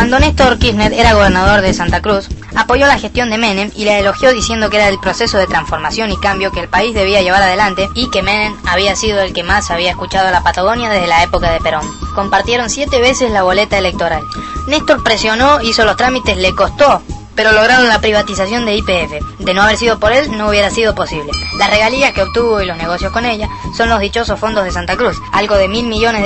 Cuando Néstor Kirchner era gobernador de Santa Cruz, apoyó la gestión de Menem y la elogió diciendo que era el proceso de transformación y cambio que el país debía llevar adelante y que Menem había sido el que más había escuchado a la Patagonia desde la época de Perón. Compartieron 7 veces la boleta electoral. Néstor presionó, hizo los trámites, le costó, pero lograron la privatización de YPF. De no haber sido por él, no hubiera sido posible. Las regalías que obtuvo y los negocios con ella son los dichosos fondos de Santa Cruz, algo de $1.000 millones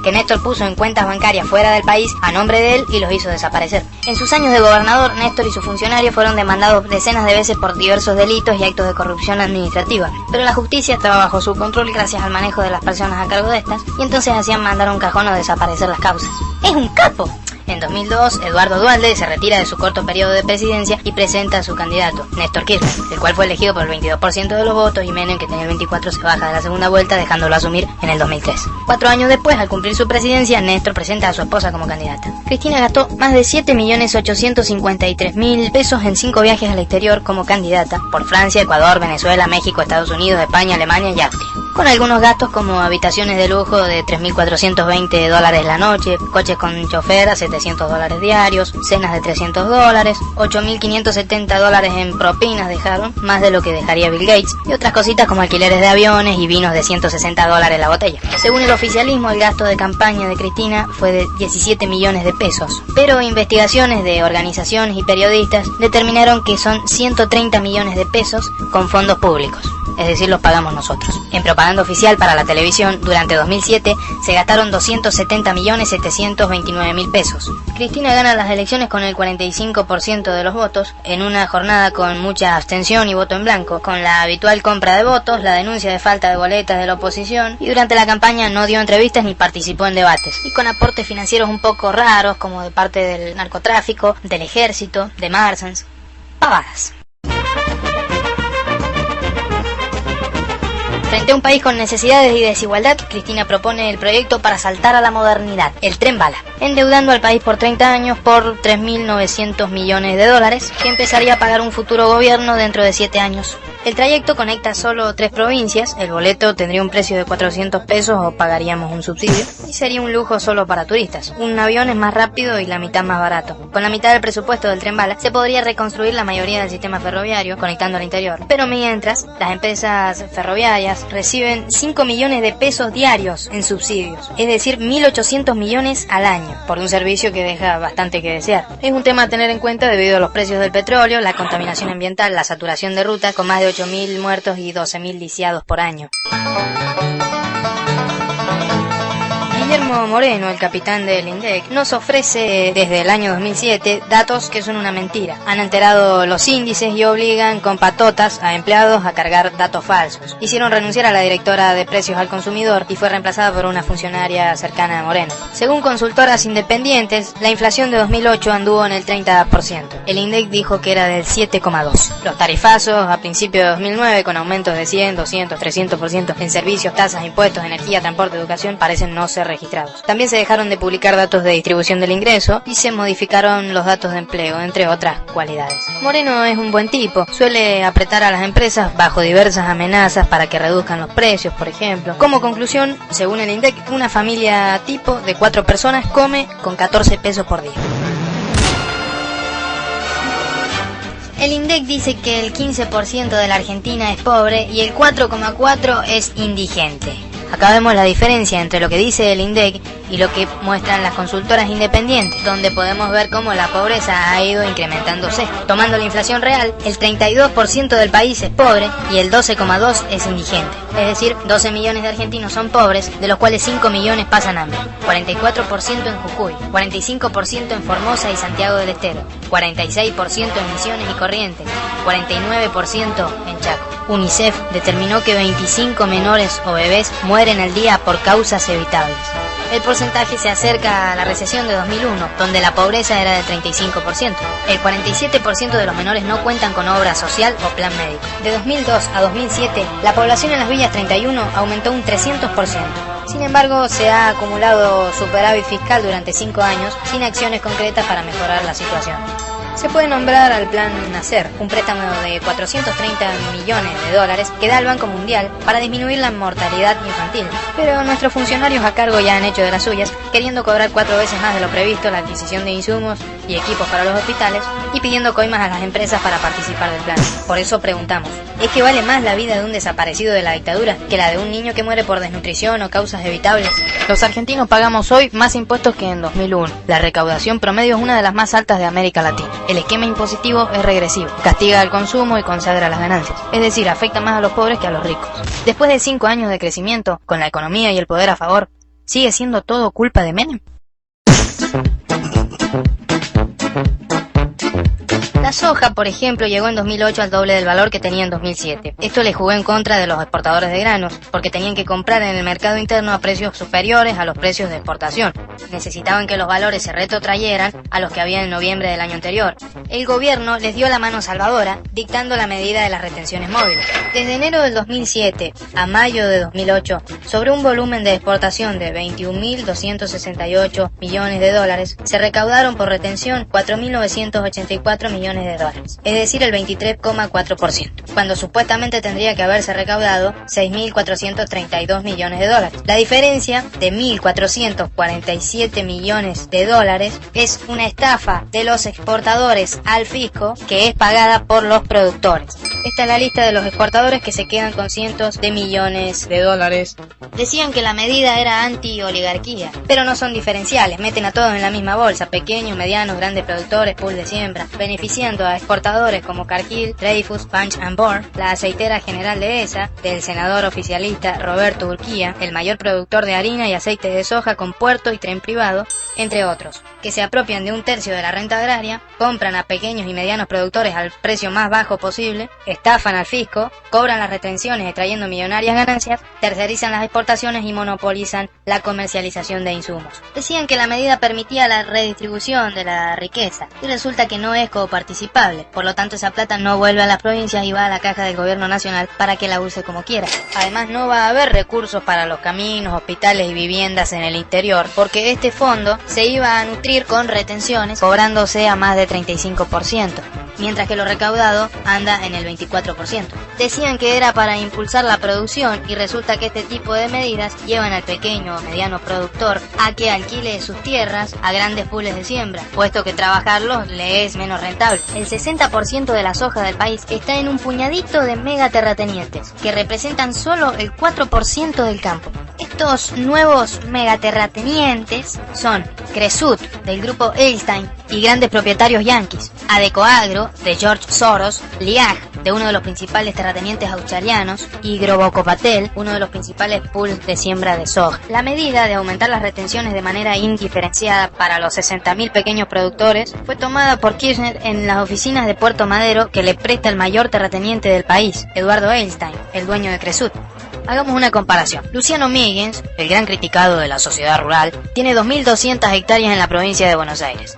que Néstor puso en cuentas bancarias fuera del país a nombre de él y los hizo desaparecer. En sus años de gobernador, Néstor y sus funcionarios fueron demandados decenas de veces por diversos delitos y actos de corrupción administrativa, pero la justicia estaba bajo su control gracias al manejo de las personas a cargo de estas, y entonces hacían mandar a un cajón o desaparecer las causas. ¡Es un capo! En 2002, Eduardo Duhalde se retira de su corto periodo de presidencia y presenta a su candidato, Néstor Kirchner, el cual fue elegido por el 22% de los votos, y Menem, que tenía el 24%, se baja de la segunda vuelta, dejándolo asumir en el 2003. 4 años después, al cumplir su presidencia, Néstor presenta a su esposa como candidata. Cristina gastó más de 7.853.000 pesos en 5 viajes al exterior como candidata, por Francia, Ecuador, Venezuela, México, Estados Unidos, España, Alemania y Austria, con algunos gastos como habitaciones de lujo de $3.420 la noche, coches con chofer a $700 diarios, cenas de $300, $8.570 en propinas dejaron, más de lo que dejaría Bill Gates, y otras cositas como alquileres de aviones y vinos de $160 la botella. Según el oficialismo, el gasto de campaña de Cristina fue de 17 millones de pesos, pero investigaciones de organizaciones y periodistas determinaron que son 130 millones de pesos con fondos públicos, es decir, los pagamos nosotros. En propaganda oficial para la televisión, durante 2007 se gastaron 270.729.000 pesos. Cristina gana las elecciones con el 45% de los votos, en una jornada con mucha abstención y voto en blanco, con la habitual compra de votos, la denuncia de falta de boletas de la oposición, y durante la campaña no dio entrevistas ni participó en debates, y con aportes financieros un poco raros, como de parte del narcotráfico, del ejército, de Marsens. Pavadas. Frente a un país con necesidades y desigualdad, Cristina propone el proyecto para saltar a la modernidad, el Tren Bala, endeudando al país por 30 años por $3.900 millones, que empezaría a pagar un futuro gobierno dentro de 7 años. El trayecto conecta solo 3 provincias, el boleto tendría un precio de 400 pesos o pagaríamos un subsidio, y sería un lujo solo para turistas. Un avión es más rápido y la mitad más barato. Con la mitad del presupuesto del Tren Bala se podría reconstruir la mayoría del sistema ferroviario, conectando al interior. Pero mientras, las empresas ferroviarias reciben 5 millones de pesos diarios en subsidios, es decir, 1.800 millones al año, por un servicio que deja bastante que desear. Es un tema a tener en cuenta debido a los precios del petróleo, la contaminación ambiental, la saturación de rutas con más de 8.000 muertos y 12.000 lisiados por año. Guillermo Moreno, el capitán del INDEC, nos ofrece desde el año 2007 datos que son una mentira. Han alterado los índices y obligan con patotas a empleados a cargar datos falsos. Hicieron renunciar a la directora de precios al consumidor y fue reemplazada por una funcionaria cercana a Moreno. Según consultoras independientes, la inflación de 2008 anduvo en el 30%. El INDEC dijo que era del 7,2%. Los tarifazos a principios de 2009, con aumentos de 100, 200, 300% en servicios, tasas, impuestos, energía, transporte, educación, parecen no ser registrados. También se dejaron de publicar datos de distribución del ingreso y se modificaron los datos de empleo, entre otras cualidades. Moreno es un buen tipo, suele apretar a las empresas bajo diversas amenazas para que reduzcan los precios, por ejemplo. Como conclusión, según el INDEC, una familia tipo de 4 personas come con 14 pesos por día. El INDEC dice que el 15% de la Argentina es pobre y el 4,4% es indigente. Acá vemos la diferencia entre lo que dice el INDEC y lo que muestran las consultoras independientes, donde podemos ver cómo la pobreza ha ido incrementándose. Tomando la inflación real, el 32% del país es pobre y el 12,2% es indigente. Es decir, 12 millones de argentinos son pobres, de los cuales 5 millones pasan hambre. 44% en Jujuy, 45% en Formosa y Santiago del Estero, 46% en Misiones y Corrientes, 49% en Chaco. UNICEF determinó que 25 menores o bebés mueren al día por causas evitables. El porcentaje se acerca a la recesión de 2001, donde la pobreza era del 35%. El 47% de los menores no cuentan con obra social o plan médico. De 2002 a 2007, la población en las villas 31 aumentó un 300%. Sin embargo, se ha acumulado superávit fiscal durante 5 años, sin acciones concretas para mejorar la situación. Se puede nombrar al Plan Nacer, un préstamo de 430 millones de dólares que da al Banco Mundial para disminuir la mortalidad infantil. Pero nuestros funcionarios a cargo ya han hecho de las suyas, queriendo cobrar 4 veces más de lo previsto la adquisición de insumos y equipos para los hospitales y pidiendo coimas a las empresas para participar del plan. Por eso preguntamos, ¿es que vale más la vida de un desaparecido de la dictadura que la de un niño que muere por desnutrición o causas evitables? Los argentinos pagamos hoy más impuestos que en 2001. La recaudación promedio es una de las más altas de América Latina. El esquema impositivo es regresivo, castiga al consumo y consagra las ganancias, es decir, afecta más a los pobres que a los ricos. Después de 5 años de crecimiento, con la economía y el poder a favor, ¿sigue siendo todo culpa de Menem? La soja, por ejemplo, llegó en 2008 al doble del valor que tenía en 2007. Esto le jugó en contra de los exportadores de granos, porque tenían que comprar en el mercado interno a precios superiores a los precios de exportación. Necesitaban que los valores se retrotrayeran a los que había en noviembre del año anterior. El gobierno les dio la mano salvadora, dictando la medida de las retenciones móviles. Desde enero del 2007 a mayo de 2008, sobre un volumen de exportación de 21.268 millones de dólares, se recaudaron por retención 4.984 millones de dólares, es decir, el 23,4%, cuando supuestamente tendría que haberse recaudado 6.432 millones de dólares. La diferencia de 1.447 millones de dólares es una estafa de los exportadores al fisco que es pagada por los productores. Esta es la lista de los exportadores que se quedan con cientos de millones de dólares. Decían que la medida era anti-oligarquía, pero no son diferenciales, meten a todos en la misma bolsa, pequeños, medianos, grandes productores, pool de siembra, beneficiando a exportadores como Cargill, Dreyfus, Punch and Board, la aceitera general de ESA, del senador oficialista Roberto Urquía, el mayor productor de harina y aceite de soja con puerto y tren privado, entre otros, que se apropian de 1/3 de la renta agraria, compran a pequeños y medianos productores al precio más bajo posible, estafan al fisco, cobran las retenciones extrayendo millonarias ganancias, tercerizan las exportaciones y monopolizan la comercialización de insumos. Decían que la medida permitía la redistribución de la riqueza y resulta que no es coparticipable, por lo tanto esa plata no vuelve a las provincias y va a la caja del gobierno nacional para que la use como quiera. Además no va a haber recursos para los caminos, hospitales y viviendas en el interior, porque este fondo se iba a nutrir con retenciones, cobrándose a más de 35%, mientras que lo recaudado anda en el 24%. Decían que era para impulsar la producción y resulta que este tipo de medidas llevan al pequeño o mediano productor a que alquile sus tierras a grandes pools de siembra, puesto que trabajarlos le es menos rentable. El 60% de la soja del país está en un puñadito de megaterratenientes, que representan solo el 4% del campo. Estos nuevos megaterratenientes son Cresut, del grupo Edelstein, y grandes propietarios yanquis, Adecoagro, de George Soros, Liag, de uno de los principales terratenientes australianos, y Grobocopatel, uno de los principales pools de siembra de soja. La medida de aumentar las retenciones de manera indiferenciada para los 60.000 pequeños productores fue tomada por Kirchner en las oficinas de Puerto Madero que le presta el mayor terrateniente del país, Eduardo Edelstein, el dueño de Cresut. Hagamos una comparación. Luciano Míguez, el gran criticado de la sociedad rural, tiene 2.200 hectáreas en la provincia de Buenos Aires.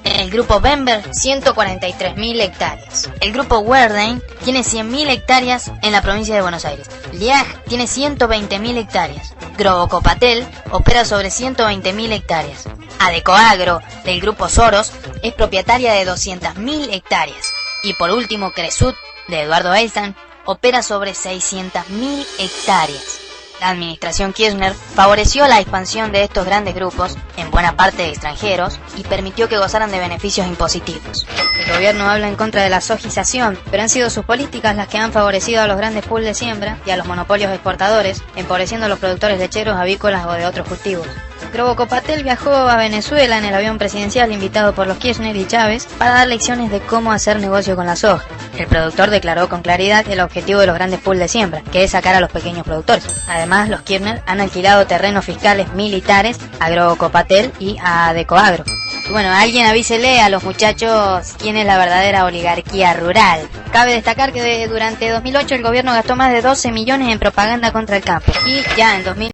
El grupo Bember, 143.000 hectáreas. El grupo Werdein tiene 100.000 hectáreas en la provincia de Buenos Aires. Liag tiene 120.000 hectáreas. Grobocopatel opera sobre 120.000 hectáreas. Adecoagro, del grupo Soros, es propietaria de 200.000 hectáreas. Y por último, Cresut, de Eduardo Edelstein, opera sobre 600.000 hectáreas. La administración Kirchner favoreció la expansión de estos grandes grupos, en buena parte extranjeros, y permitió que gozaran de beneficios impositivos. El gobierno habla en contra de la sojización, pero han sido sus políticas las que han favorecido a los grandes pools de siembra y a los monopolios exportadores, empobreciendo a los productores lecheros, avícolas o de otros cultivos. Grobocopatel viajó a Venezuela en el avión presidencial invitado por los Kirchner y Chávez para dar lecciones de cómo hacer negocio con la soja. El productor declaró con claridad el objetivo de los grandes pools de siembra, que es sacar a los pequeños productores. Además, los Kirchner han alquilado terrenos fiscales militares a Grobocopatel y a Adecoagro. Bueno, alguien avísele a los muchachos quién es la verdadera oligarquía rural. Cabe destacar que durante 2008 el gobierno gastó más de 12 millones en propaganda contra el campo y ya en 2000